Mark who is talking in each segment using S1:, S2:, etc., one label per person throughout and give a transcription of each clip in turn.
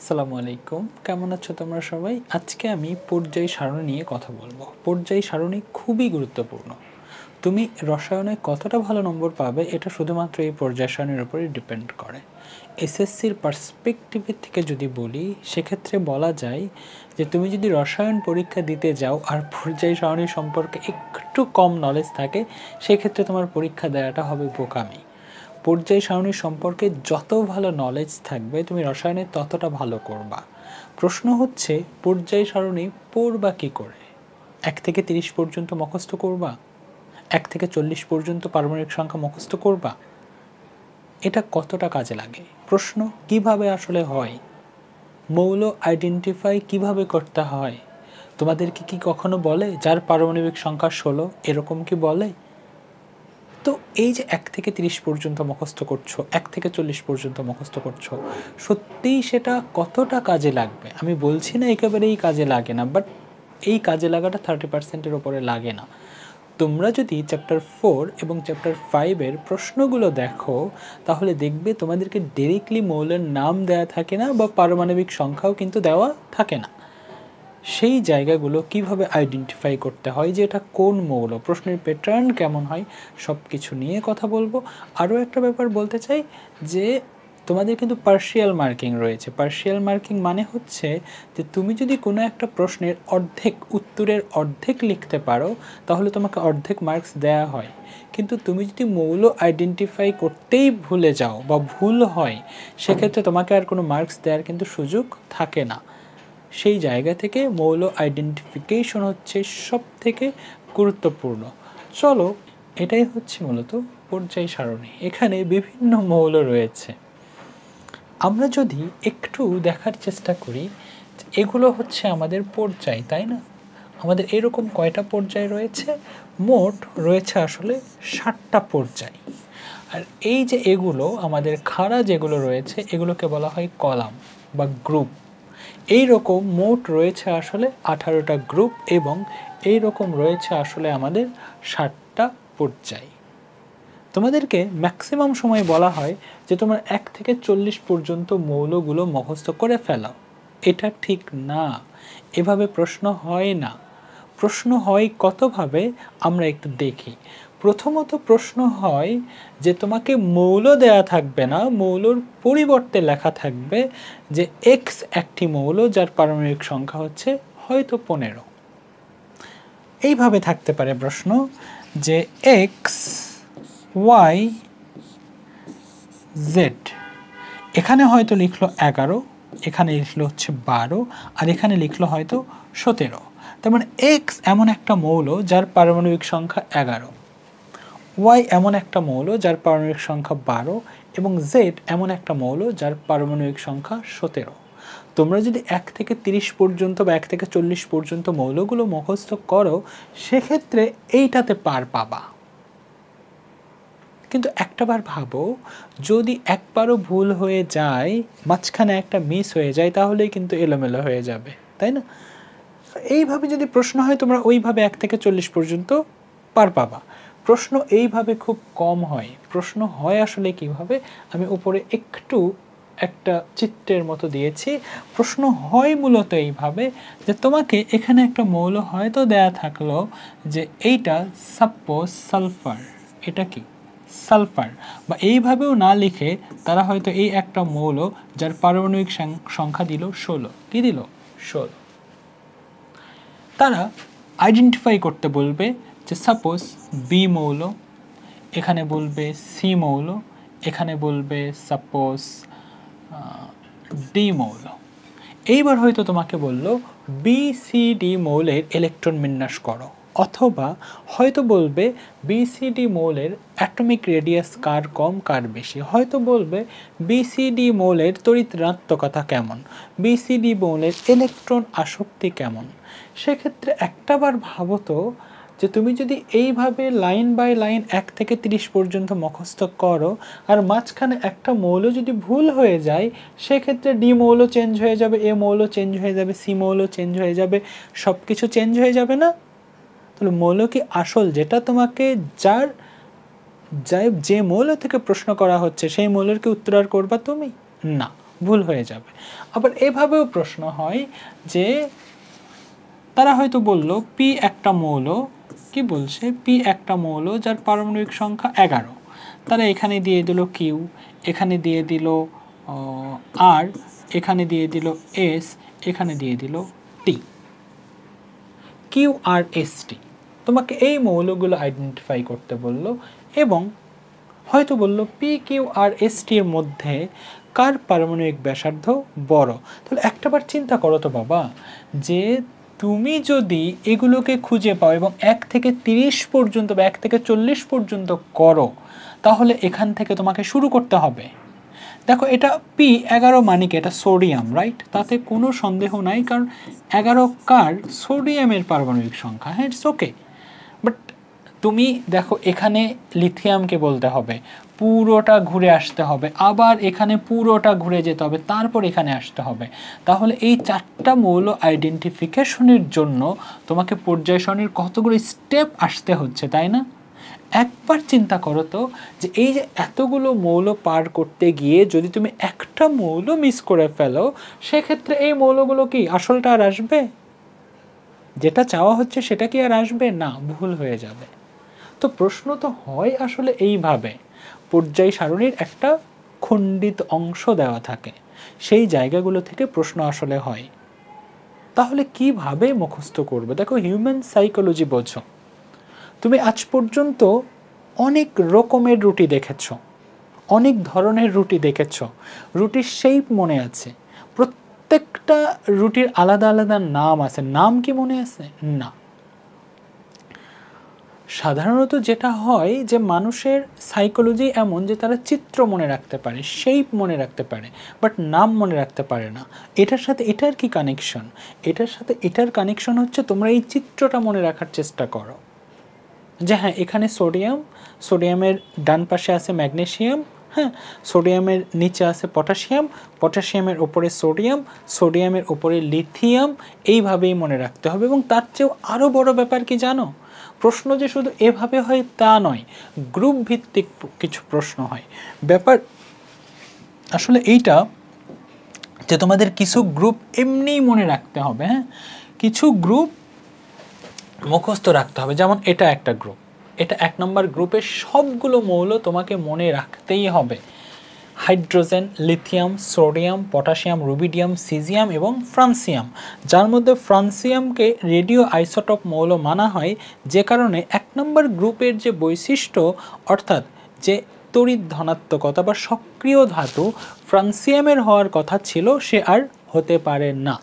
S1: আসসালামু আলাইকুম, কেমন আছো তোমরা সবাই? আজকে আমি পর্যায় সারণী নিয়ে কথা বলবো। পর্যায় সারণী খুবই গুরুত্বপূর্ণ। তুমি রসায়নে কতটা ভালো নম্বর পাবে এটা শুধুমাত্র এই পর্যায় সারণীর উপরই ডিপেন্ড করে। এসএসসির পার্সপেক্টিভের থেকে যদি বলি, সেক্ষেত্রে বলা যায় যে তুমি যদি রসায়ন পরীক্ষা দিতে যাও আর পর্যায় সারণী সম্পর্কে একটু কম নলেজ থাকে, সেক্ষেত্রে তোমার পরীক্ষা দেওয়াটা হবে বোকামি। পর্যায় সারণী সম্পর্কে যত ভালো নলেজ থাকবে তুমি রসায়নে ততটা ভালো করবা। প্রশ্ন হচ্ছে, পর্যায় সারণী পড়বা কী করে? 1 থেকে 30 পর্যন্ত মুখস্থ করবা? 1 থেকে 40 পর্যন্ত পারমাণবিক সংখ্যা মুখস্থ করবা? এটা কতটা কাজে লাগে? প্রশ্ন কিভাবে আসলে হয়? মৌল আইডেন্টিফাই কিভাবে করতে হয়? তোমাদেরকে কি কখনো বলে যার পারমাণবিক সংখ্যা 16, এরকম কি বলে? তো এই যে 1 থেকে 30 পর্যন্ত মুখস্থ করছো, 1 থেকে 40 পর্যন্ত মুখস্থ করছো, সত্যিই সেটা কতটা কাজে লাগবে? আমি বলছি না একেবারেই কাজে লাগে না, বাট এই কাজে লাগাটা 30%-এর ওপরে লাগে না। তোমরা যদি চ্যাপ্টার 4 এবং চ্যাপ্টার 5-এর প্রশ্নগুলো দেখো, তাহলে দেখবে তোমাদেরকে ডিরেক্টলি মৌলের নাম দেওয়া থাকে না বা পারমাণবিক সংখ্যাও কিন্তু দেওয়া থাকে না। সেই জায়গাগুলো কিভাবে আইডেন্টিফাই করতে হয় যে এটা কোন মৌল, প্রশ্নের প্যাটার্ন কেমন হয়, সব কিছু নিয়ে কথা বলবো। আরও একটা ব্যাপার বলতে চাই যে তোমাদের কিন্তু পার্শিয়াল মার্কিং রয়েছে। পার্শিয়াল মার্কিং মানে হচ্ছে যে তুমি যদি কোনো একটা প্রশ্নের উত্তরের অর্ধেক লিখতে পারো, তাহলে তোমাকে অর্ধেক মার্কস দেয়া হয়। কিন্তু তুমি যদি মৌল আইডেন্টিফাই করতেই ভুলে যাও বা ভুল হয়, সেক্ষেত্রে তোমাকে আর কোনো মার্কস দেওয়ার কিন্তু সুযোগ থাকে না। সেই জায়গা থেকে মৌল আইডেন্টিফিকেশন হচ্ছে সব থেকে গুরুত্বপূর্ণ। চলো, এটাই হচ্ছে মূলত পর্যায় সারণী। এখানে বিভিন্ন মৌল রয়েছে। আমরা যদি একটু দেখার চেষ্টা করি, এগুলো হচ্ছে আমাদের পর্যায়, তাই না? আমাদের এরকম কয়টা পর্যায় রয়েছে? মোট রয়েছে আসলে 7টা পর্যায়। আর এই যে এগুলো আমাদের খাড়া যেগুলো রয়েছে, এগুলোকে বলা হয় কলাম বা গ্রুপ। এই রকম মোট রয়েছে আসলে 18টা গ্রুপ এবং এই রকম রয়েছে আসলে আমাদের 7টা পর্যায়। তোমাদেরকে ম্যাক্সিমাম সময় বলা হয় যে তোমার 1 থেকে 40 পর্যন্ত মৌলগুলো মুখস্থ করে ফেলাও। এটা ঠিক না, এভাবে প্রশ্ন হয় না। প্রশ্ন হয় কতভাবে আমরা একটু দেখি। প্রথমত প্রশ্ন হয় যে তোমাকে মৌল দেয়া থাকবে না, মৌলর পরিবর্তে লেখা থাকবে যে এক্স একটি মৌল যার পারমাণবিক সংখ্যা হচ্ছে হয়তো 15। এইভাবে থাকতে পারে প্রশ্ন যে এক্স ওয়াই জেড, এখানে হয়তো লিখলো 11, এখানে লিখলো হচ্ছে 12, আর এখানে লিখলো হয়তো 17। তার মানে এক্স এমন একটা মৌল যার পারমাণবিক সংখ্যা 11, ওয়াই এমন একটা মৌল যার পারমাণবিক সংখ্যা 12 এবং জেড এমন একটা মৌল যার পারমাণবিক সংখ্যা 17। তোমরা যদি 1 থেকে 30 পর্যন্ত বা 1 থেকে 40 পর্যন্ত মৌলগুলো মুখস্থ করো, সেক্ষেত্রে এইটাতে পার পাবা। কিন্তু একটাবার ভাবো, যদি একবারও ভুল হয়ে যায়, মাঝখানে একটা মিস হয়ে যায়, তাহলেই কিন্তু এলোমেলো হয়ে যাবে, তাই না? এইভাবে যদি প্রশ্ন হয়, তোমরা ওইভাবে 1 থেকে 40 পর্যন্ত পার পাবা। প্রশ্ন এইভাবে খুব কম হয়। প্রশ্ন হয় আসলে কিভাবে, আমি উপরে একটু একটা চিত্রের মতো দিয়েছি। প্রশ্ন হয় মূলত এইভাবে যে তোমাকে এখানে একটা মৌল হয়তো দেয়া থাকলো যে এইটা সাপোজ সালফার, এটা কি সালফার, বা এইভাবেও না লিখে তারা হয়তো এই একটা মৌল যার পারমাণবিক সংখ্যা দিল 16, কি দিল 16। তারা আইডেন্টিফাই করতে বলবে যে সাপোজ বি মৌল, এখানে বলবে সি মৌল, এখানে বলবে সাপোজ ডি মৌল। এইবার হয়তো তোমাকে বলল বি সি ডি মৌলের ইলেকট্রন বিন্যাস করো, অথবা হয়তো বলবে বি সি ডি মৌলের অ্যাটমিক রেডিয়াস কার কম কার বেশি, হয়তো বলবে বি সি ডি মৌলের তড়িৎ ঋণাত্মকতা কেমন, বি সি ডি মৌলের ইলেকট্রন আসক্তি কেমন। সেক্ষেত্রে একটাবার ভাবো তো, যে তুমি যদি এইভাবে লাইন বাই লাইন 1 থেকে 30 পর্যন্ত মুখস্থ করো, আর মাঝখানে একটা মৌল যদি ভুল হয়ে যায়, সেক্ষেত্রে ডি মৌল চেঞ্জ হয়ে যাবে, এ মৌল চেঞ্জ হয়ে যাবে, সি মৌল চেঞ্জ হয়ে যাবে, সব কিছু চেঞ্জ হয়ে যাবে না? তাহলে মৌল কি আসল, যেটা তোমাকে যে মৌল থেকে প্রশ্ন করা হচ্ছে সেই মৌলের কি উত্তর আর করবা তুমি? না, ভুল হয়ে যাবে। আবার এভাবেও প্রশ্ন হয় যে তারা হয়তো বলল পি একটা মৌল, কি বলছে, পি একটা মৌল যার পারমাণবিক সংখ্যা 11, তারা এখানে দিয়ে দিল কিউ, এখানে দিয়ে দিল আর, এখানে দিয়ে দিল এস, এখানে দিয়ে দিল টি, কিউ আর এস টি। তোমাকে এই মৌলগুলো আইডেন্টিফাই করতে বলল এবং হয়তো বলল P Q R S T এর মধ্যে কার পারমাণবিক ব্যাসার্ধ বড়। তাহলে একটাবার চিন্তা করো তো বাবা, যে তুমি যদি এগুলোকে খুঁজে পাও এবং 1 থেকে 30 পর্যন্ত বা 1 থেকে 40 পর্যন্ত করো, তাহলে এখান থেকে তোমাকে শুরু করতে হবে। দেখো এটা P11 মানে কি, এটা সোডিয়াম, রাইট? তাতে কোনো সন্দেহ নাই, কারণ 11 কার সোডিয়ামের পারমাণবিক সংখ্যা, হ্যাঁ ইটস ওকে। বাট তুমি দেখো এখানে লিথিয়ামকে বলতে হবে, পুরোটা ঘুরে আসতে হবে, আবার এখানে পুরোটা ঘুরে যেতে হবে, তারপর এখানে আসতে হবে। তাহলে এই 4টা মৌল আইডেন্টিফিকেশনের জন্য তোমাকে পর্যায় সারণীর কতগুলো স্টেপ আসতে হচ্ছে, তাই না? একবার চিন্তা করো তো, যে এই যে এতগুলো মৌল পার করতে গিয়ে যদি তুমি একটা মৌল মিস করে ফেলো, সেক্ষেত্রে এই মৌলগুলো কি আসলটা আর আসবে? যেটা চাওয়া হচ্ছে সেটা কি আর আসবে না? ভুল হয়ে যাবে। তো প্রশ্ন তো হয় আসলে এইভাবে, পর্যায় সারণীর একটা খণ্ডিত অংশ দেওয়া থাকে, সেই জায়গাগুলো থেকে প্রশ্ন আসলে হয়। তাহলে কিভাবে মুখস্থ করবে? দেখো হিউম্যান সাইকোলজি বোঝো, তুমি আজ পর্যন্ত অনেক রকমের রুটি দেখেছো, অনেক ধরনের রুটি দেখেছো, রুটির শেপ মনে আছে, প্রত্যেকটা রুটির আলাদা আলাদা নাম আছে, নাম কি মনে আছে? না। সাধারণত যেটা হয় যে মানুষের সাইকোলজি এমন যে তারা চিত্র মনে রাখতে পারে, শেপ মনে রাখতে পারে, বাট নাম মনে রাখতে পারে না। এটার সাথে এটার কি কানেকশন? এটার সাথে এটার কানেকশন হচ্ছে তোমরা এই চিত্রটা মনে রাখার চেষ্টা করো, যে হ্যাঁ এখানে সোডিয়াম, সোডিয়ামের ডান পাশে আছে ম্যাগনেসিয়াম, হ্যাঁ সোডিয়ামের নিচে আছে পটাশিয়াম, পটাশিয়ামের ওপরে সোডিয়াম, সোডিয়ামের ওপরে লিথিয়াম, এইভাবেই মনে রাখতে হবে। এবং তার চেয়েও আরও বড় ব্যাপার কি জানো? প্রশ্ন যে শুধু এভাবে হয় তা নয়, গ্রুপ ভিত্তিক কিছু প্রশ্ন হয়। ব্যাপার আসলে এইটা যে তোমাদের কিছু গ্রুপ এমনিই মনে রাখতে হবে, হ্যাঁ কিছু গ্রুপ মুখস্থ রাখতে হবে। যেমন এটা একটা গ্রুপ, এটা 1 নম্বর গ্রুপের সবগুলো মৌল তোমাকে মনে রাখতেই হবে, hydrogen, lithium, sodium, potassium, rubidium, caesium এবং ফ্রান্সিয়াম, যার মধ্যে ফ্রান্সিয়ামকে রেডিও আইসোটোপ মৌল মানা হয়, যে কারণে 1 নম্বর গ্রুপের যে বৈশিষ্ট্য, অর্থাৎ যে তড়িৎ ধনাত্মকতা বা সক্রিয় ধাতু ফ্রান্সিয়ামের হওয়ার কথা ছিল, সে আর হতে পারে না।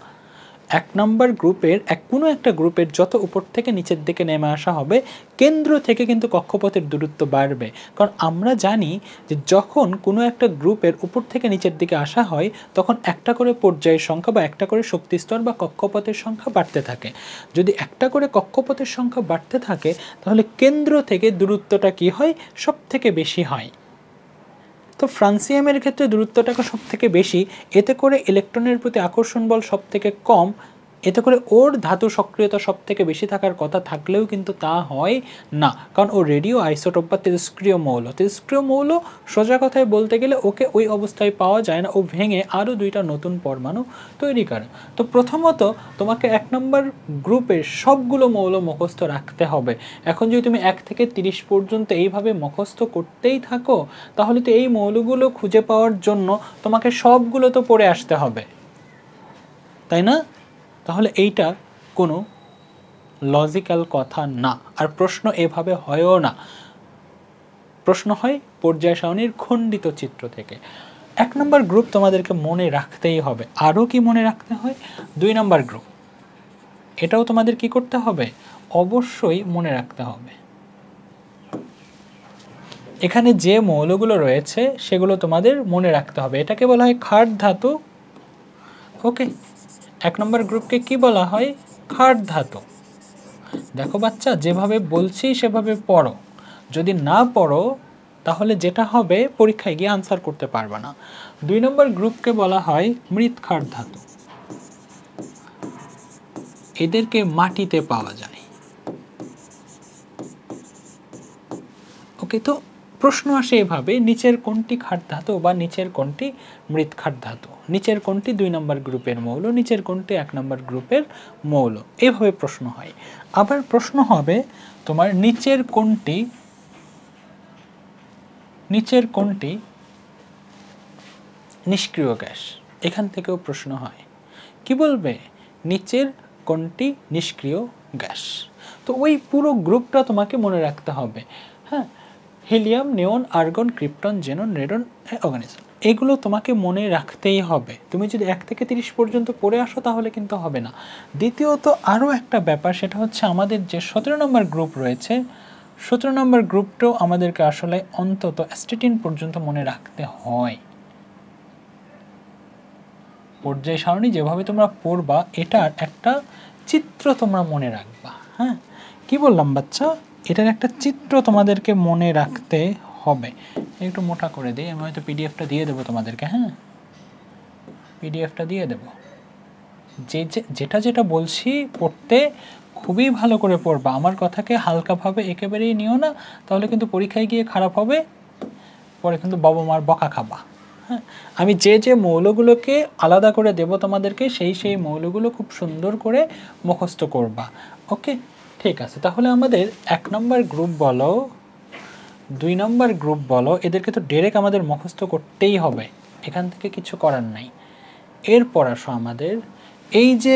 S1: 1 নম্বর গ্রুপের কোনো একটা গ্রুপের যত উপর থেকে নিচের দিকে নেমে আসা হবে, কেন্দ্র থেকে কিন্তু কক্ষপথের দূরত্ব বাড়বে। কারণ আমরা জানি যে যখন কোনো একটা গ্রুপের উপর থেকে নিচের দিকে আসা হয়, তখন একটা করে পর্যায়ের সংখ্যা বা একটা করে শক্তিস্তর বা কক্ষপথের সংখ্যা বাড়তে থাকে। যদি একটা করে কক্ষপথের সংখ্যা বাড়তে থাকে, তাহলে কেন্দ্র থেকে দূরত্বটা কি হয়? সব থেকে বেশি হয়। তো ফ্রান্সিয়ামের ক্ষেত্রে দূরত্বটাকে সব থেকে বেশি, এতে করে ইলেকট্রনের প্রতি আকর্ষণ বল সব থেকে কম, এতে করে ওর ধাতু সক্রিয়তা সব থেকে বেশি থাকার কথা থাকলেও কিন্তু তা হয় না, কারণ ও রেডিও আইসোটোপ বা তেজস্ক্রিয় মৌল। তেজস্ক্রিয় মৌল সোজা কথায় বলতে গেলে ওকে ওই অবস্থায় পাওয়া যায় না, ও ভেঙে আরও 2টা নতুন পরমাণু তৈরি করে। তো প্রথমত তোমাকে 1 নম্বর গ্রুপের সবগুলো মৌল মুখস্থ রাখতে হবে। এখন যদি তুমি 1 থেকে 30 পর্যন্ত এইভাবে মুখস্থ করতেই থাকো, তাহলে তো এই মৌলগুলো খুঁজে পাওয়ার জন্য তোমাকে সবগুলো তো পড়ে আসতে হবে, তাই না? তাহলে এইটা কোনো লজিক্যাল কথা না, আর প্রশ্ন এভাবে হয়ও না। প্রশ্ন হয় পর্যায় সারণীর খণ্ডিত চিত্র থেকে। 1 নম্বর গ্রুপ তোমাদেরকে মনে রাখতেই হবে। আরও কি মনে রাখতে হয়? 2 নম্বর গ্রুপ, এটাও তোমাদের কি করতে হবে? অবশ্যই মনে রাখতে হবে। এখানে যে মৌলগুলো রয়েছে সেগুলো তোমাদের মনে রাখতে হবে। এটাকে বলা হয় ক্ষার ধাতু, ওকে। 1 নম্বর গ্রুপকে কি বলা হয়? ক্ষার ধাতু। দেখো বাচ্চা, যেভাবে বলছি সেভাবে পড়ো, যদি না পড়ো তাহলে যেটা হবে পরীক্ষায় গিয়ে আনসার করতে পারবে না। 2 নম্বর গ্রুপকে বলা হয় মৃৎ ক্ষার ধাতু, এদেরকে মাটিতে পাওয়া যায়, ওকে। তো প্রশ্ন আসে এভাবে, নিচের কোনটি ক্ষার ধাতু বা নিচের কোনটি মৃৎ ক্ষার ধাতু? নিচের কোনটি 2 নম্বর গ্রুপের মৌল, নিচের কোনটি 1 নম্বর গ্রুপের মৌল, এইভাবে প্রশ্ন হয়। আবার প্রশ্ন হবে তোমার নিচের কোনটি নিষ্ক্রিয় গ্যাস, এখান থেকেও প্রশ্ন হয়। কি বলবে? নিচের কোনটি নিষ্ক্রিয় গ্যাস। তো ওই পুরো গ্রুপটা তোমাকে মনে রাখতে হবে। হ্যাঁ, helium, neon, argon, krypton, xenon, radon, organism, এগুলো তোমাকে মনে রাখতেই হবে। তুমি যদি 1 থেকে 30 পর্যন্ত পড়ে আসো তাহলে কিন্তু হবে না। দ্বিতীয়ত আরও একটা ব্যাপার, সেটা হচ্ছে আমাদের যে 17 নম্বর গ্রুপ রয়েছে, 17 নম্বর গ্রুপটাও আমাদেরকে আসলে অন্তত অ্যাস্টেটিন পর্যন্ত মনে রাখতে হয়। পর্যায় সারণী যেভাবে তোমরা পড়বা, এটার একটা চিত্র তোমরা মনে রাখবা। হ্যাঁ, কি বললাম বাচ্চা? এটার একটা চিত্র তোমাদেরকে মনে রাখতে হবে। একটু মোটা করে দিই, আমি হয়তো পিডিএফটা দিয়ে দেবো তোমাদেরকে। হ্যাঁ, পিডিএফটা দিয়ে দেবো। যেটা বলছি পড়তে খুবই ভালো করে পড়বা। আমার কথাকে হালকাভাবে একেবারেই নিও না, তাহলে কিন্তু পরীক্ষায় গিয়ে খারাপ হবে, পরে কিন্তু বাবা মার বকা খাবা। হ্যাঁ, আমি যে মৌলগুলোকে আলাদা করে দেব তোমাদেরকে, সেই মৌলগুলো খুব সুন্দর করে মুখস্থ করবা। ওকে, ঠিক আছে। তাহলে আমাদের 1 নম্বর গ্রুপ বলো, 2 নম্বর গ্রুপ বলো, এদেরকে তো ডাইরেক্ট আমাদের মুখস্থ করতেই হবে, এখান থেকে কিছু করার নাই। এরপর আসো আমাদের এই যে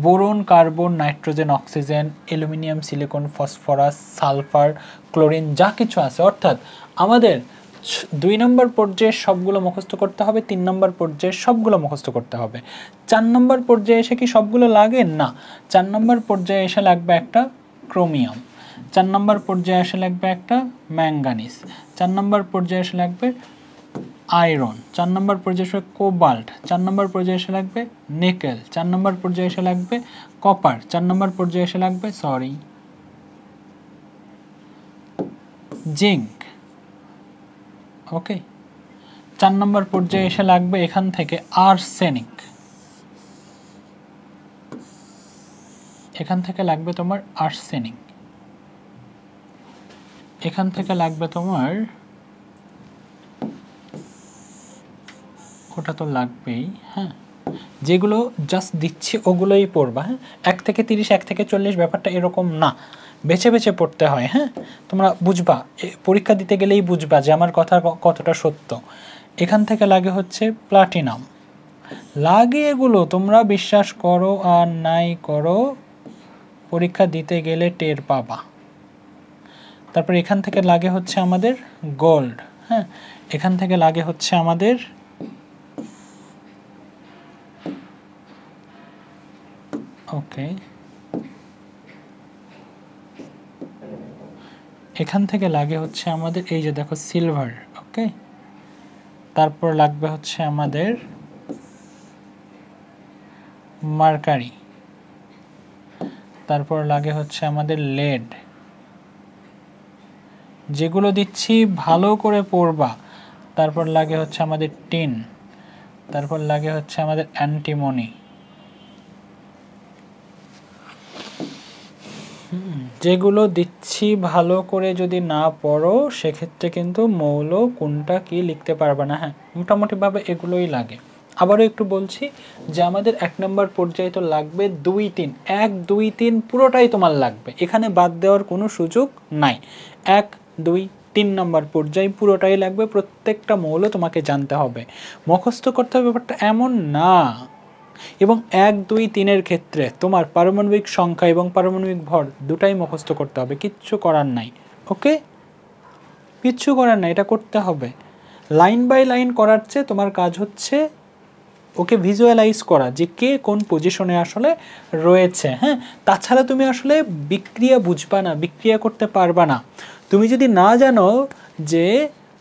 S1: boron, carbon, nitrogen, oxygen, aluminium, silicon, phosphorus, sulphur, chlorine, যা কিছু আছে, অর্থাৎ আমাদের 2 নম্বর পর্যায়ে সবগুলো মুখস্থ করতে হবে, 3 নম্বর পর্যায়ে সবগুলো মুখস্থ করতে হবে। 4 নম্বর পর্যায়ে এসে কি সবগুলো লাগে? না, 4 নম্বর পর্যায়ে এসে লাগবে একটা ক্রোমিয়াম, 4 নম্বর পর্যায়ে এসে লাগবে একটা ম্যাঙ্গানিজ, 4 নম্বর পর্যায়ে এসে লাগবে আয়রন, 4 নম্বর পর্যায়ে এসে কোবাল্ট, 4 নম্বর পর্যায়ে এসে লাগবে নিকেল, 4 নম্বর পর্যায়ে এসে লাগবে কপার, 4 নম্বর পর্যায়ে এসে লাগবে জিঙ্ক। ওকে, 4 নম্বর পর্যায়ে এসে লাগবে এখান থেকে আর্সেনিক, এখান থেকে লাগবে তোমার আর্সেনিক, এখান থেকে লাগবে তোমার, ওটা তো লাগবেই। হ্যাঁ, যেগুলো জাস্ট দিচ্ছি ওগুলোই পড়বা। হ্যাঁ, 1 থেকে 30, 1 থেকে 40 ব্যাপারটা এরকম না, বেছে বেছে পড়তে হয়। হ্যাঁ, তোমরা বুঝবা, পরীক্ষা দিতে গেলেই বুঝবা যে আমার কথা কতটা সত্য। এখান থেকে লাগে হচ্ছে প্লাটিনাম, লাগে এগুলো তোমরা বিশ্বাস করো আর নাই করো, পরীক্ষা দিতে গেলে টের পাবা। তারপর এখান থেকে লাগে হচ্ছে আমাদের গোল্ড। হ্যাঁ, এখান থেকে লাগে হচ্ছে আমাদের ওকে, এখান থেকে লাগে হচ্ছে আমাদের এই যে দেখো সিলভার। ওকে, তারপর লাগবে হচ্ছে আমাদের মার্কারি, তারপর লাগে হচ্ছে আমাদের লেড। যেগুলো দিচ্ছি ভালো করে পড়বা। তারপর লাগে হচ্ছে আমাদের টিন, তারপর লাগে হচ্ছে আমাদের অ্যান্টিমনি। যেগুলো দিচ্ছি ভালো করে যদি না পড়ো সেক্ষেত্রে কিন্তু মৌল কোনটা কি লিখতে পারবে না। হ্যাঁ, মোটামুটিভাবে এগুলোই লাগে। আবারও একটু বলছি যে আমাদের 1 নম্বর পর্যায়ে তো লাগবে 2, 3, 1, 2, 3 পুরোটাই তোমার লাগবে, এখানে বাদ দেওয়ার কোনো সুযোগ নাই। 1, 2, 3 নম্বর পর্যায়ে পুরোটাই লাগবে, প্রত্যেকটা মৌল তোমাকে জানতে হবে, মুখস্থ করতে হবে, ব্যাপারটা এমন না। এবং 1, 2, 3-এর ক্ষেত্রে তোমার পারমাণবিক সংখ্যা এবং পারমাণবিক ভর দুটাই মুখস্থ করতে হবে, কিচ্ছু করার নাই। ওকে, কিচ্ছু করার নাই, এটা করতে হবে। লাইন বাই লাইন করার চেয়ে তোমার কাজ হচ্ছে ওকে ভিজুয়ালাইজ করা যে কে কোন পজিশনে আসলে রয়েছে। হ্যাঁ, তাছাড়া তুমি আসলে বিক্রিয়া বুঝবা না, বিক্রিয়া করতে পারবা না। তুমি যদি না জানো যে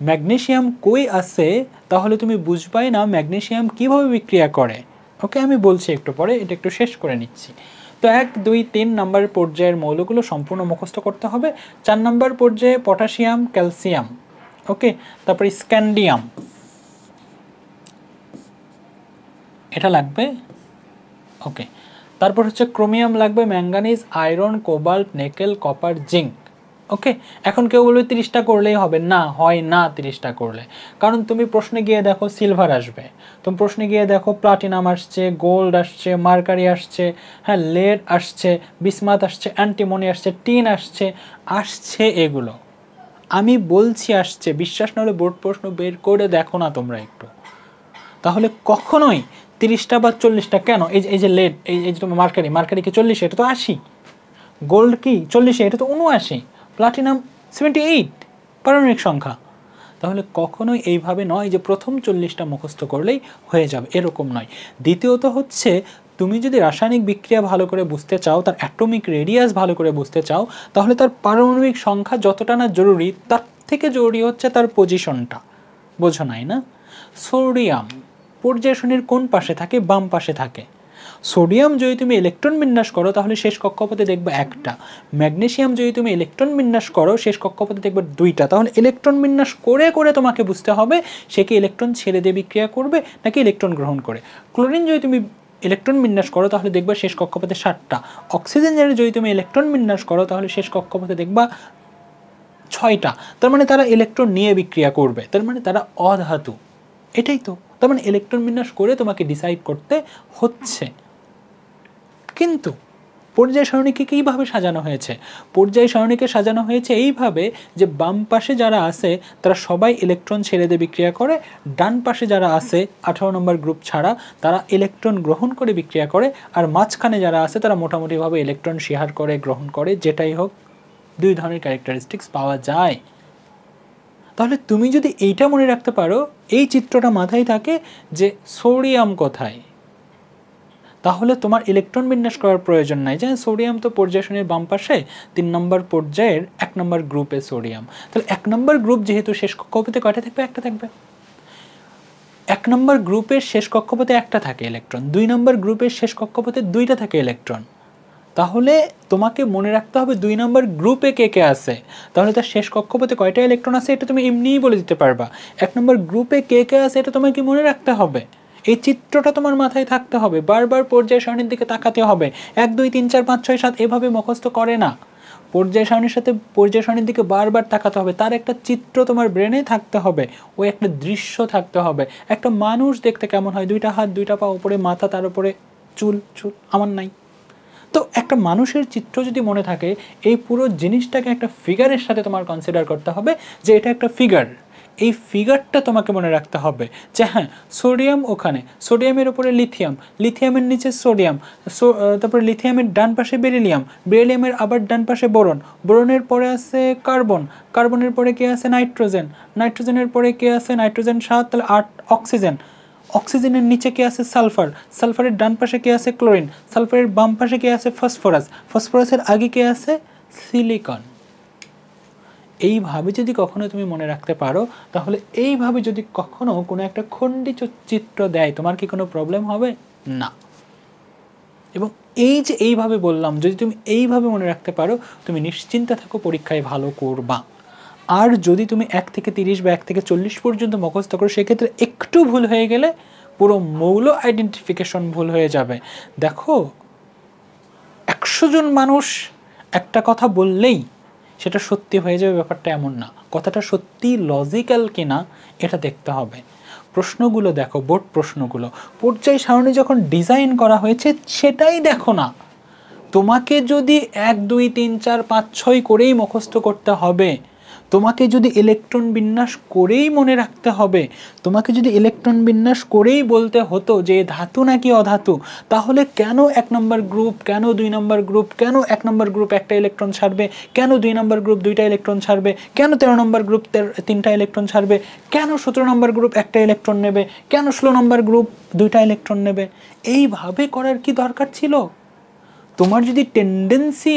S1: ম্যাগনেসিয়াম কই আছে, তাহলে তুমি বুঝবাই না ম্যাগনেসিয়াম কিভাবে বিক্রিয়া করে। ওকে, আমি বলছি একটু পরে, এটা একটু শেষ করে নিচ্ছি। তো 1, 2, 3 নম্বর পর্যায়ের মৌলগুলো সম্পূর্ণ মুখস্থ করতে হবে। 4 নম্বর পর্যায়ে পটাশিয়াম, ক্যালসিয়াম। ওকে, তারপরে স্ক্যান্ডিয়াম, এটা লাগবে। ওকে, তারপর হচ্ছে ক্রোমিয়াম লাগবে, manganese, iron, cobalt, nickel, copper, zinc. Okay, এখন কেউ বলবে 30টা করলেই হবে, না হয় না 30টা করলে, কারণ তুমি প্রশ্নে গিয়ে দেখো সিলভার আসবে, তুমি প্রশ্নে গিয়ে দেখো প্লাটিনাম আসছে, গোল্ড আসছে, মার্কারি আসছে, হ্যাঁ লেড আসছে, বিসমাথ আসছে, অ্যান্টিমনি আসছে, টিন আসছে, আসছে এগুলো আমি বলছি আসছে, বিশ্বাস না হলে বোর্ড প্রশ্ন বের করে দেখো না তোমরা একটু। তাহলে কখনোই 30টা বা 40টা কেন, এই যে লেড, এই যে তোমার মার্কারি কি 40, এটা তো 80, গোল্ড কি 40, এটা তো 79, প্লাটিনাম 78 পারমাণবিক সংখ্যা। তাহলে কখনোই এইভাবে নয় যে প্রথম 40টা মুখস্থ করলেই হয়ে যাবে, এরকম নয়। দ্বিতীয়ত হচ্ছে তুমি যদি রাসায়নিক বিক্রিয়া ভালো করে বুঝতে চাও, তার অ্যাটমিক রেডিয়াস ভালো করে বুঝতে চাও, তাহলে তার পারমাণবিক সংখ্যা যতটা না জরুরি তার থেকে জরুরি হচ্ছে তার পজিশনটা, বোঝো নাই না? সোডিয়াম পর্যায় সারণীর কোন পাশে থাকে? বাম পাশে থাকে। সোডিয়াম যদি তুমি ইলেকট্রন বিন্যাস করো তাহলে শেষ কক্ষপথে দেখবে একটা, ম্যাগনেসিয়াম যদি তুমি ইলেকট্রন বিন্যাস করো শেষ কক্ষপথে দেখবে দুইটা। তাহলে ইলেকট্রন বিন্যাস করে করে তোমাকে বুঝতে হবে সে কি ইলেকট্রন ছেড়ে দিয়ে বিক্রিয়া করবে নাকি ইলেকট্রন গ্রহণ করে। ক্লোরিন যদি তুমি ইলেকট্রন বিন্যাস করো তাহলে দেখবা শেষ কক্ষপথে 7টা। অক্সিজেন যদি তুমি ইলেকট্রন বিন্যাস করো তাহলে শেষ কক্ষপথে দেখবা 6টা। তার মানে তারা ইলেকট্রন নিয়ে বিক্রিয়া করবে, তার মানে তারা অধাতু, এটাই তো। তার মানে ইলেকট্রন বিন্যাস করে তোমাকে ডিসাইড করতে হচ্ছে। কিন্তু পর্যায় সারণীকে কীভাবে সাজানো হয়েছে? পর্যায় সারণীকে সাজানো হয়েছে এইভাবে যে বাম পাশে যারা আছে তারা সবাই ইলেকট্রন ছেড়ে দিয়ে বিক্রিয়া করে, ডান পাশে যারা আছে 18 নম্বর গ্রুপ ছাড়া তারা ইলেকট্রন গ্রহণ করে বিক্রিয়া করে, আর মাঝখানে যারা আছে তারা মোটামুটিভাবে ইলেকট্রন শেয়ার করে, গ্রহণ করে, যেটাই হোক দুই ধরনের ক্যারেক্টারিস্টিক্স পাওয়া যায়। তাহলে তুমি যদি এইটা মনে রাখতে পারো, এই চিত্রটা মাথায় থাকে যে সোডিয়াম কোথায়, তাহলে তোমার ইলেকট্রন বিন্যাস করার প্রয়োজন নাই। যে সোডিয়াম তো পর্যায় সারণীর বাম পাশে 3 নম্বর পর্যায়ের 1 নম্বর গ্রুপে সোডিয়াম, তাহলে 1 নম্বর গ্রুপ যেহেতু শেষ কক্ষপথে কয়টা থাকবে? একটা থাকবে। 1 নম্বর গ্রুপের শেষ কক্ষপথে একটা থাকে ইলেকট্রন, 2 নম্বর গ্রুপের শেষ কক্ষপথে 2টা থাকে ইলেকট্রন। তাহলে তোমাকে মনে রাখতে হবে 2 নম্বর গ্রুপে কে কে আছে, তাহলে তার শেষ কক্ষপথে কয়টা ইলেকট্রন আছে এটা তুমি এমনিই বলে দিতে পারবা। 1 নম্বর গ্রুপে কে কে আছে এটা তোমাকে মনে রাখতে হবে, এই চিত্রটা তোমার মাথায় থাকতে হবে, বারবার পর্যায় সারণীর দিকে তাকাতে হবে। 1 2 3 4 5 6 7 এভাবে মুখস্থ করে না, পর্যায় সারণীর সাথে পর্যায় সারণীর দিকে বারবার তাকাতে হবে, তার একটা চিত্র তোমার ব্রেনে থাকতে হবে, ওই একটা দৃশ্য থাকতে হবে। একটা মানুষ দেখতে কেমন হয়? 2টা হাত, 2টা পা, উপরে মাথা, তার উপরে চুল, আমার নাই। তো একটা মানুষের চিত্র যদি মনে থাকে, এই পুরো জিনিসটাকে একটা ফিগারের সাথে তোমার কনসিডার করতে হবে যে এটা একটা ফিগার। এই ফিগারটা তোমাকে মনে রাখতে হবে যে হ্যাঁ সোডিয়াম ওখানে, সোডিয়ামের উপরে লিথিয়াম, লিথিয়ামের নিচে সোডিয়াম, তারপরে লিথিয়ামের ডান পাশে বেরিলিয়াম, বেরিলিয়ামের আবার ডান পাশে বোরন, বোরনের পরে আছে কার্বন, কার্বনের পরে কে আছে? নাইট্রোজেন, নাইট্রোজেনের পরে কে আছে? নাইট্রোজেন 7, তাহলে 8 অক্সিজেন, অক্সিজেনের নিচে কে আছে? সালফার, সালফারের ডান পাশে কে আছে? ক্লোরিন, সালফারের বাম পাশে কে আছে? ফসফরাস, ফসফরাসের আগে কে আছে? সিলিকন। এইভাবে যদি কখনো তুমি মনে রাখতে পারো, তাহলে এইভাবে যদি কখনো কোনো একটা খণ্ডিত চিত্র দেয় তোমার কি কোনো প্রবলেম হবে না। এবং এই যে এইভাবে বললাম, যদি তুমি এইভাবে মনে রাখতে পারো তুমি নিশ্চিন্তে থাকো পরীক্ষায় ভালো করবা। আর যদি তুমি 1 থেকে 30 বা 1 থেকে 40 পর্যন্ত মুখস্থ করো, সেক্ষেত্রে একটু ভুল হয়ে গেলে পুরো মৌল আইডেন্টিফিকেশন ভুল হয়ে যাবে। দেখো 100 জন মানুষ একটা কথা বললেই সেটা সত্যি হয়ে যাবে ব্যাপারটা এমন না, কথাটা সত্যি লজিক্যাল কিনা এটা দেখতে হবে। প্রশ্নগুলো দেখো, বোর্ড প্রশ্নগুলো, পর্যায় সারণী যখন ডিজাইন করা হয়েছে সেটাই দেখো না। তোমাকে যদি 1 2 3 4 5 6 করেই মুখস্থ করতে হবে, তোমাকে যদি ইলেকট্রন বিন্যাস করেই মনে রাখতে হবে, তোমাকে যদি ইলেকট্রন বিন্যাস করেই বলতে হতো যে ধাতু নাকি অধাতু, তাহলে কেন 1 নম্বর গ্রুপ, কেন 2 নম্বর গ্রুপ, কেন 1 নম্বর গ্রুপ একটা ইলেকট্রন ছাড়বে, কেন 2 নম্বর গ্রুপ 2টা ইলেকট্রন ছাড়বে, কেন 13 নম্বর গ্রুপ 3টা ইলেকট্রন ছাড়বে, কেন 17 নম্বর গ্রুপ একটা ইলেকট্রন নেবে, কেন 16 নম্বর গ্রুপ 2টা ইলেকট্রন নেবে? এইভাবে করার কি দরকার ছিল? তোমার যদি টেন্ডেন্সি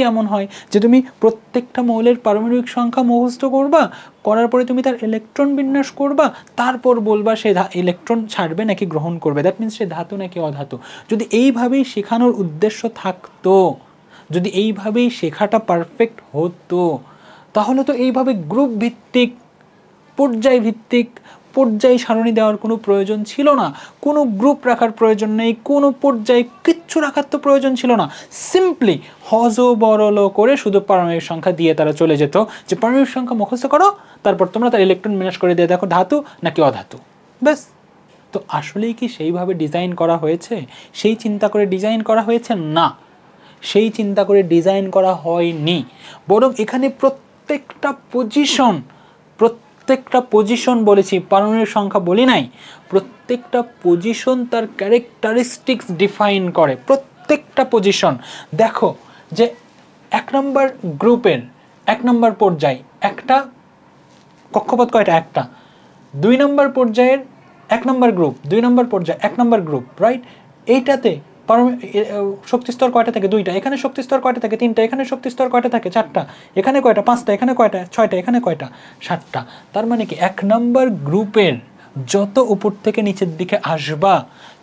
S1: এমন হয় যে তুমি প্রত্যেকটা মৌলের পারমাণবিক সংখ্যা মুখস্থ করবা, করার পরে তুমি তার ইলেকট্রন বিন্যাস করবা, তারপর বলবা সে ইলেকট্রন ছাড়বে নাকি গ্রহণ করবে, দ্যাট মিনস সে ধাতু নাকি অধাতু। যদি এইভাবেই শেখানোর উদ্দেশ্য থাকতো, যদি এইভাবেই শেখাটা পারফেক্ট হতো, তাহলে তো এইভাবে গ্রুপ ভিত্তিক, পর্যায় ভিত্তিক পর্যায় সারণী দেওয়ার কোনো প্রয়োজন ছিল না, কোনো গ্রুপ রাখার প্রয়োজন নেই, কোনো পর্যায় কিচ্ছু কিচ্ছু রাখার তো প্রয়োজন ছিল না, সিম্পলি হজবরল করে শুধু পারমাণবিক সংখ্যা দিয়ে তারা চলে যেত যে পারমাণবিক সংখ্যা মুখস্থ করো, তারপর তোমরা তার ইলেকট্রন বিন্যাস করে দিয়ে দেখো ধাতু নাকি অধাতু, ব্যাস। তো আসলেই কি সেইভাবে ডিজাইন করা হয়েছে, সেই চিন্তা করে ডিজাইন করা হয়েছে? না, সেই চিন্তা করে ডিজাইন করা হয়নি, বরং এখানে প্রত্যেকটা পজিশন বলেছি, পারমাণবিক সংখ্যা বলি নাই, প্রত্যেকটা পজিশন তার ক্যারেক্টারিস্টিক্স ডিফাইন করে, প্রত্যেকটা পজিশন। দেখো যে 1 নম্বর গ্রুপের 1 নম্বর পর্যায় একটা কক্ষপথ কয়টা? একটা। 2 নম্বর পর্যায়ের 1 নম্বর গ্রুপ, 2 নম্বর পর্যায় 1 নম্বর গ্রুপ, রাইট? এইটাতে শক্তিস্তর কয়টা থাকে? 2টা। এখানে শক্তিস্তর কয়টা থাকে? 3টা। এখানে শক্তিস্তর কয়টা থাকে? 4টা। এখানে কয়টা? 5টা। এখানে কয়টা? 6টা। এখানে কয়টা? 7টা। তার মানে কি 1 নম্বর গ্রুপের যত উপর থেকে নিচের দিকে আসবা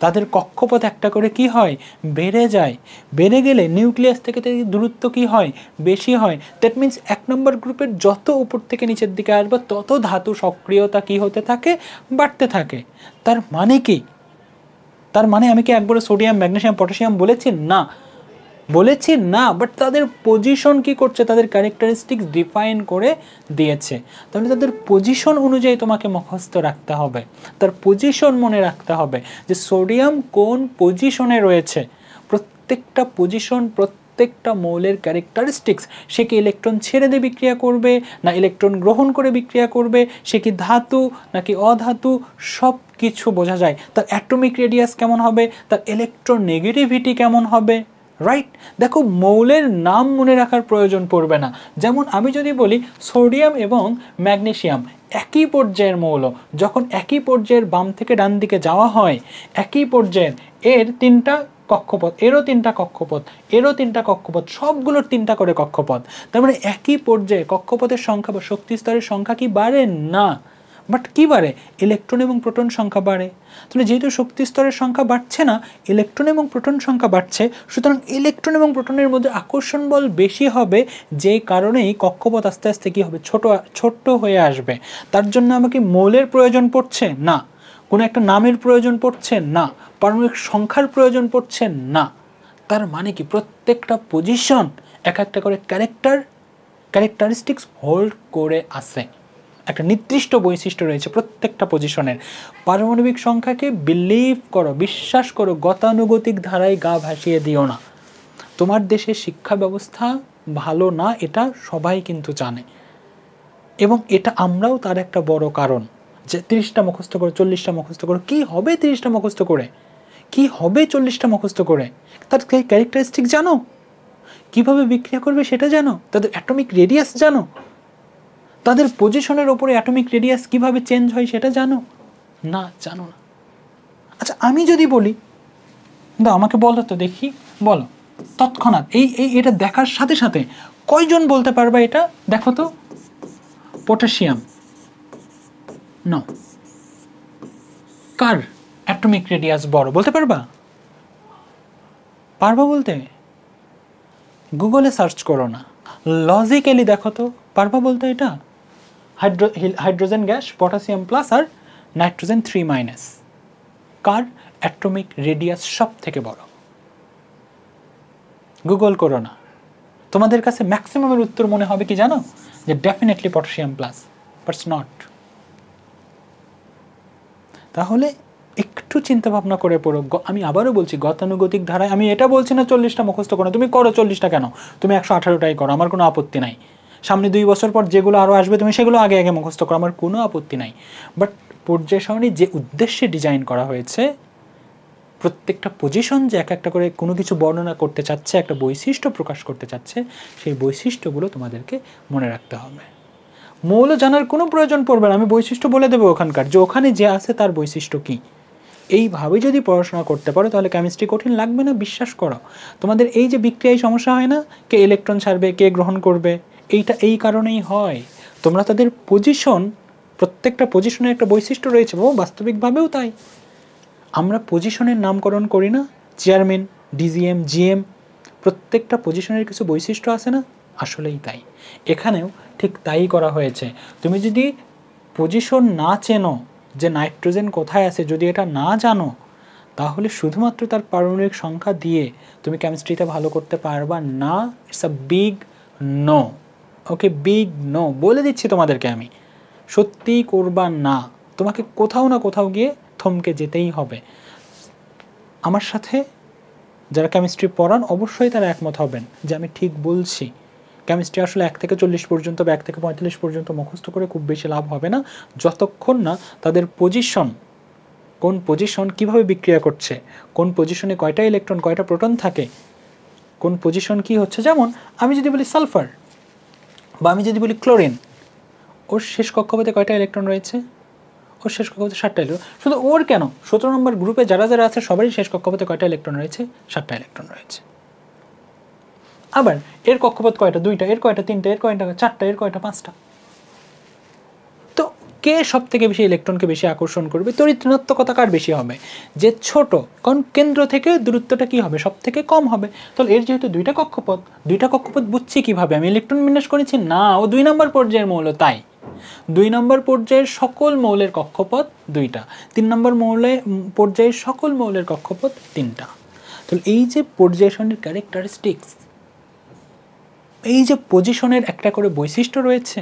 S1: তাদের কক্ষপথ একটা করে কি হয়? বেড়ে যায়। বেড়ে গেলে নিউক্লিয়াস থেকে দূরত্ব কি হয়? বেশি হয়। দ্যাট মিনস 1 নম্বর গ্রুপের যত উপর থেকে নিচের দিকে আসবা তত ধাতু সক্রিয়তা কি হতে থাকে? বাড়তে থাকে। তার মানে কি? তার মানে আমি কি একবারে সোডিয়াম, ম্যাগনেসিয়াম, পটাশিয়াম বলেছি? না, বলেছি না, বাট তাদের পজিশন কি করছে? তাদের ক্যারেক্টারিস্টিক্স ডিফাইন করে দিয়েছে। তাহলে তাদের পজিশন অনুযায়ী তোমাকে মুখস্থ রাখতে হবে, তার পজিশন মনে রাখতে হবে যে সোডিয়াম কোন পজিশনে রয়েছে। প্রত্যেকটা পজিশন, প্রত্যেকটা মৌলের ক্যারেক্টারিস্টিক্স, সে কি ইলেকট্রন ছেড়ে দিয়ে বিক্রিয়া করবে না ইলেকট্রন গ্রহণ করে বিক্রিয়া করবে, সে কি ধাতু নাকি অধাতু, সব কিছু বোঝা যায়। তার অ্যাটমিক রেডিয়াস কেমন হবে, তার ইলেকট্রোনেগেটিভিটি কেমন হবে, রাইট? দেখো মৌলের নাম মনে রাখার প্রয়োজন পড়বে না। যেমন আমি যদি বলি সোডিয়াম এবং ম্যাগনেসিয়াম একই পর্যায়ের মৌল, যখন একই পর্যায়ের বাম থেকে ডান দিকে যাওয়া হয়, একই পর্যায়ের, এর 3টা কক্ষপথ, এরও 3টা কক্ষপথ, এরও 3টা কক্ষপথ, সবগুলোর 3টা করে কক্ষপথ। তার মানে একই পর্যায়ে কক্ষপথের সংখ্যা বা শক্তি স্তরের সংখ্যা কি বাড়ে? না, বাট কী বাড়ে? ইলেকট্রন এবং প্রোটন সংখ্যা বাড়ে। তাহলে যেহেতু শক্তি স্তরের সংখ্যা বাড়ছে না, ইলেকট্রন এবং প্রোটন সংখ্যা বাড়ছে, সুতরাং ইলেকট্রন এবং প্রোটনের মধ্যে আকর্ষণ বল বেশি হবে, যে কারণেই কক্ষপথ আস্তে আস্তে কী হবে? ছোট হয়ে আসবে। তার জন্য আমাকে মৌলের প্রয়োজন পড়ছে না, কোনো একটা নামের প্রয়োজন পড়ছে না, পারমাণবিক সংখ্যার প্রয়োজন পড়ছে না। তার মানে কি প্রত্যেকটা পজিশন এক একটা করে ক্যারেক্টারিস্টিক্স হোল্ড করে আসে, একটা নির্দিষ্ট বৈশিষ্ট্য রয়েছে প্রত্যেকটা পজিশনের। পারমাণবিক সংখ্যাকে বিলিভ করো, বিশ্বাস করো, গতানুগতিক ধারায় গা ভাসিয়ে দিও না। তোমার দেশের শিক্ষা ব্যবস্থা ভালো না, এটা সবাই কিন্তু জানে, এবং এটা আমরাও তার একটা বড় কারণ। যে 30টা মুখস্থ করো, 40টা মুখস্থ করো, কী হবে 30টা মুখস্থ করে? কী হবে 40টা মুখস্থ করে? তার ক্যারেক্টারিস্টিক জানো? কিভাবে বিক্রিয়া করবে সেটা জানো? তাদের অ্যাটমিক রেডিয়াস জানো? তাদের পজিশনের ওপরে অ্যাটমিক রেডিয়াস কিভাবে চেঞ্জ হয় সেটা জানো? না, জানো না। আচ্ছা আমি যদি বলি, দাও আমাকে বলো তো দেখি, বলো তৎক্ষণাৎ, এটা দেখার সাথে সাথে কয়জন বলতে পারবা এটা? দেখো তো, পটাশিয়াম, না, কার অ্যাটমিক রেডিয়াস বড়? বলতে পারবা? পারবা বলতে? গুগলে সার্চ করো না, লজিক্যালি দেখো তো, পারবা বলতে এটা? হাইড্রোজেন গ্যাস, পটাশিয়াম প্লাস আর নাইট্রোজেন 3-, কার অ্যাটমিক রেডিয়াস সব থেকে বড়? গুগল করো না, তোমাদের কাছে ম্যাক্সিমামের উত্তর মনে হবে কি জানো? যে definitely potassium plus, but not. তাহলে একটু চিন্তা ভাবনা করে পড়ো। আমি আবারও বলছি, গতানুগতিক ধারায়, আমি এটা বলছি না 40টা মুখস্থ করো, তুমি করো 40টা কেন, তুমি 118টাই করো, আমার কোনো আপত্তি নাই। সামনে 2 বছর পর যেগুলো আরও আসবে তুমি সেগুলো আগে আগে মুখস্থ করো, আমার কোনো আপত্তি নাই। বাট পর্যায় সারণী যে উদ্দেশ্যে ডিজাইন করা হয়েছে, প্রত্যেকটা পজিশন যে এক একটা করে কোনো কিছু বর্ণনা করতে চাচ্ছে, একটা বৈশিষ্ট্য প্রকাশ করতে চাচ্ছে, সেই বৈশিষ্ট্যগুলো তোমাদেরকে মনে রাখতে হবে। মৌল জানার কোনো প্রয়োজন পড়বে না, আমি বৈশিষ্ট্য বলে দেবো ওখানকার, যে ওখানে যে আছে তার বৈশিষ্ট্য কী। এইভাবে যদি পড়াশোনা করতে পারো তাহলে কেমিস্ট্রি কঠিন লাগবে না, বিশ্বাস করো। তোমাদের এই যে বিক্রিয়ায় সমস্যা হয় না, কে ইলেকট্রন ছাড়বে, কে গ্রহণ করবে, এইটা এই কারণেই হয়। তোমরা তাদের পজিশন, প্রত্যেকটা পজিশনের একটা বৈশিষ্ট্য রয়েছে, বাস্তবিকভাবেও তাই। আমরা পজিশনের নামকরণ করি না, চেয়ারম্যান, ডিজিএম, জিএম, প্রত্যেকটা পজিশনের কিছু বৈশিষ্ট্য আছে না, আসলেই তাই। এখানেও ঠিক তাই করা হয়েছে। তুমি যদি পজিশন না চেনো, যে নাইট্রোজেন কোথায় আছে, যদি এটা না জানো, তাহলে শুধুমাত্র তার পারমাণবিক সংখ্যা দিয়ে তুমি কেমিস্ট্রিতে ভালো করতে পারবা না। It's a big no. Okay, big no বলে দিচ্ছি তোমাদেরকে আমি, সত্যিই করবা না। তোমাকে কোথাও না কোথাও গিয়ে থমকে যেতেই হবে। আমার সাথে যারা কেমিস্ট্রি পড়ান অবশ্যই তারা একমত হবেন যে আমি ঠিক বলছি। কেমিস্ট্রি আসলে 1 থেকে 40 পর্যন্ত বা 1 থেকে 45 পর্যন্ত মুখস্থ করে খুব বেশি লাভ হবে না, যতক্ষণ না তাদের পজিশন, কোন পজিশন কিভাবে বিক্রিয়া করছে, কোন পজিশনে কয়টা ইলেকট্রন কয়টা প্রোটন থাকে, কোন পজিশন কি হচ্ছে। যেমন আমি যদি বলি সালফার বা আমি যদি বলি ক্লোরিন, ওর শেষ কক্ষপথে কয়টা ইলেকট্রন রয়েছে? ওর শেষ কক্ষপথে 7টা ইলেকট্রন। শুধু ওর কেন, 17 নম্বর গ্রুপে যারা যারা আছে সবারই শেষ কক্ষপথে কয়টা ইলেকট্রন রয়েছে? 7টা ইলেকট্রন রয়েছে। আবার এর কক্ষপথ কয়টা? 2টা, এর কয়টা? 3টা, এর কয়টা? 4টা, এর কয়টা? 5টা। তো কে সব থেকে বেশি ইলেকট্রনকে বেশি আকর্ষণ করবে? তড়িৎ ঋণাত্মকতা কার বেশি হবে? যে ছোট, কারণ কেন্দ্র থেকে দূরত্বটা কি হবে? সব থেকে কম হবে। তাহলে এর যেহেতু 2টা কক্ষপথ বুঝছি কিভাবে? আমি ইলেকট্রন বিন্যাস করেছি না, ও 2 নম্বর পর্যায়ের মৌল, তাই 2 নম্বর পর্যায়ের সকল মৌলের কক্ষপথ 2টা, 3 নম্বর পর্যায়ের সকল মৌলের কক্ষপথ 3টা। তাহলে এই যে পর্যায় সারণীর ক্যারেক্টারিস্টিক্স, এই যে পজিশনের একটা করে বৈশিষ্ট্য রয়েছে,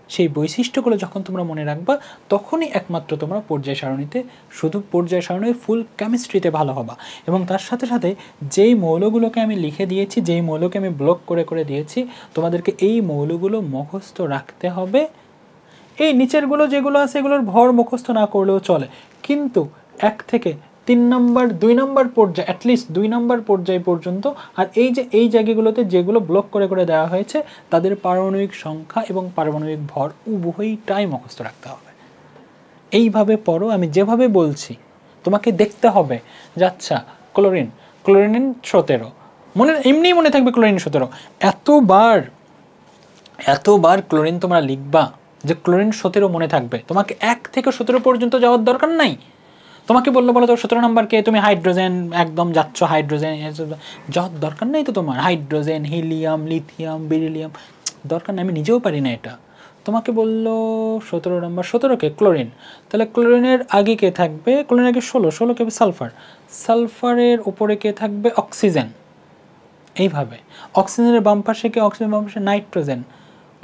S1: সেই বৈশিষ্ট্যগুলো যখন তোমরা মনে রাখবা তখনই একমাত্র তোমরা পর্যায় সারণীতে, শুধু পর্যায় সারণীর ফুল কেমিস্ট্রিতে ভালো হবা। এবং তার সাথে সাথে যেই মৌলগুলোকে আমি লিখে দিয়েছি, যেই মৌলকে আমি ব্লক করে করে দিয়েছি, তোমাদেরকে এই মৌলগুলো মুখস্থ রাখতে হবে। এই নিচেরগুলো যেগুলো আছে এগুলোর ভর মুখস্থ না করলেও চলে, কিন্তু 1 থেকে 3 নম্বর 2 নম্বর পর্যায়ে, অ্যাটলিস্ট 2 নম্বর পর্যায় পর্যন্ত, আর এই যে এই জায়গাগুলোতে যেগুলো ব্লক করে করে দেওয়া হয়েছে তাদের পারমাণবিক সংখ্যা এবং পারমাণবিক ভর উভয়টাই মুখস্থ রাখতে হবে। এইভাবে পড়ো, আমি যেভাবে বলছি তোমাকে দেখতে হবে যে আচ্ছা ক্লোরিন 17, এমনিই মনে থাকবে ক্লোরিন 17। এতবার ক্লোরিন তোমরা লিখবা যে ক্লোরিন 17 মনে থাকবে। তোমাকে 1 থেকে 17 পর্যন্ত যাওয়ার দরকার নাই। তোমাকে বললো তো 17 নম্বরকে তুমি হাইড্রোজেন, একদম যাচ্ছ হাইড্রোজেন, যাওয়ার দরকার নেই তো তোমার। হাইড্রোজেন, হিলিয়াম, লিথিয়াম, বেরিলিয়াম দরকার নেই, আমি নিজেও পারি না এটা। তোমাকে বললো 17 নম্বর, 17কে ক্লোরিন, তাহলে ক্লোরিনের আগে কে থাকবে? ক্লোরিনের আগে 16কে সালফার, সালফারের উপরে কে থাকবে? অক্সিজেন। এইভাবে অক্সিজেনের বাম পাশে কে? অক্সিজেনের বাম পাশে নাইট্রোজেন,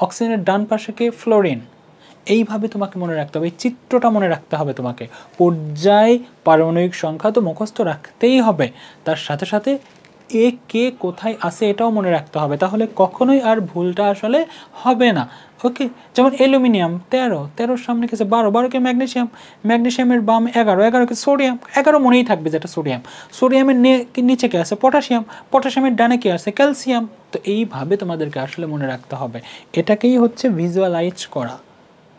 S1: অক্সিজেনের ডান পাশে কে? ফ্লোরিন। এইভাবে তোমাকে মনে রাখতে হবে, এই চিত্রটা মনে রাখতে হবে তোমাকে। পর্যায় পারমাণবিক সংখ্যা তো মুখস্থ রাখতেই হবে, তার সাথে সাথে এ কে কোথায় আছে এটাও মনে রাখতে হবে, তাহলে কখনোই আর ভুলটা আসলে হবে না। ওকে, যেমন অ্যালুমিনিয়াম 13, সামনে গেছে 12কে ম্যাগনেশিয়াম, ম্যাগনেশিয়ামের বাম 11কে সোডিয়াম, 11 মনেই থাকবে যেটা সোডিয়াম, সোডিয়ামের নিচে কে আছে? পটাশিয়াম, পটাশিয়ামের ডানে কে আছে? ক্যালসিয়াম। তো এইভাবে তোমাদেরকে আসলে মনে রাখতে হবে। এটাকেই হচ্ছে ভিজুয়ালাইজ করা,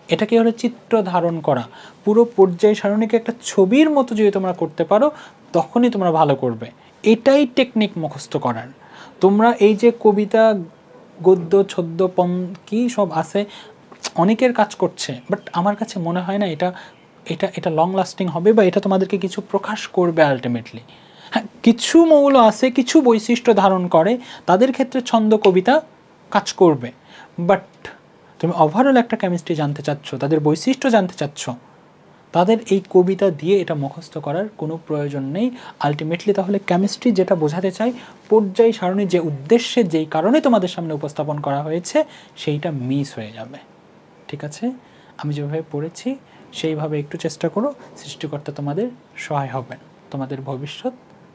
S1: এটাকে হলো চিত্র ধারণ করা। পুরো পর্যায় সারণীকে একটা ছবির মতো যদি তোমরা করতে পারো তখনই তোমরা ভালো করবে। এটাই টেকনিক মুখস্থ করার। তোমরা এই যে কবিতা, গদ্য, ছদ্য, কি সব আছে, অনেকের কাজ করছে, বাট আমার কাছে মনে হয় না এটা এটা এটা লং লাস্টিং হবে বা এটা তোমাদেরকে কিছু প্রকাশ করবে আলটিমেটলি। হ্যাঁ, কিছু মৌল আছে, কিছু বৈশিষ্ট্য ধারণ করে, তাদের ক্ষেত্রে ছন্দ কবিতা কাজ করবে। বাট তুমি ওভারঅল একটা কেমিস্ট্রি জানতে চাচ্ছ, তাদের বৈশিষ্ট্য জানতে চাচ্ছ, তাদের এই কবিতা দিয়ে এটা মুখস্থ করার কোনো প্রয়োজন নেই আলটিমেটলি। তাহলে কেমিস্ট্রি যেটা বোঝাতে চাই, পর্যায় সারণী যে উদ্দেশ্যে, যেই কারণে তোমাদের সামনে উপস্থাপন করা হয়েছে, সেইটা মিস হয়ে যাবে। ঠিক আছে, আমি যেভাবে পড়েছি সেইভাবে একটু চেষ্টা করো, সৃষ্টিকর্তা তোমাদের সহায় হবেন, তোমাদের ভবিষ্যৎ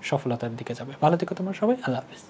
S1: সফলতার দিকে যাবে। ভালো থেকো তোমরা সবাই, আল্লাহ হাফেজ।